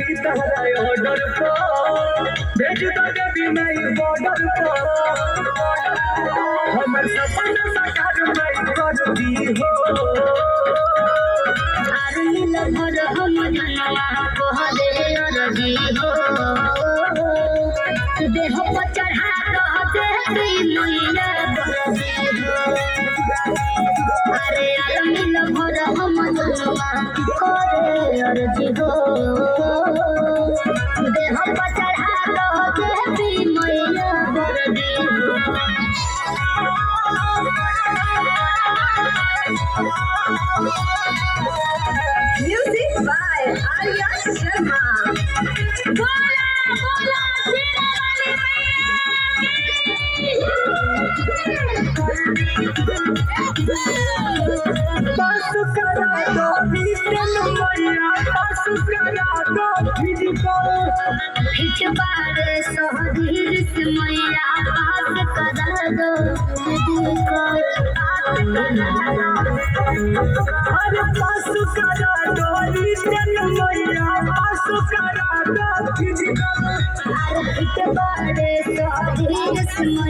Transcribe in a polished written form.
जाई तारा ऑर्डर पर भेज दो देवी माई बॉर्डर पर हमर सपना साकार माई कर दी हो आरमी लहर हम जनवा कहरे अरजी हो देह पर चढ़ा देवी मैया बरदी हो अरे आरमी लहर हम जनवा कहरे अरजी हो देह पर चढ़ा देवी मैया बरदी हो Music by Arya Sharma. Bola bola Sirani बस करा दो विष्णु मैया बस करा दो फिजिकल हिच बारे सहधीर से मैया पास करा दो अरे बस करा दो विष्णु मैया बस करा दो फिजिकल हिच बारे सहधीर से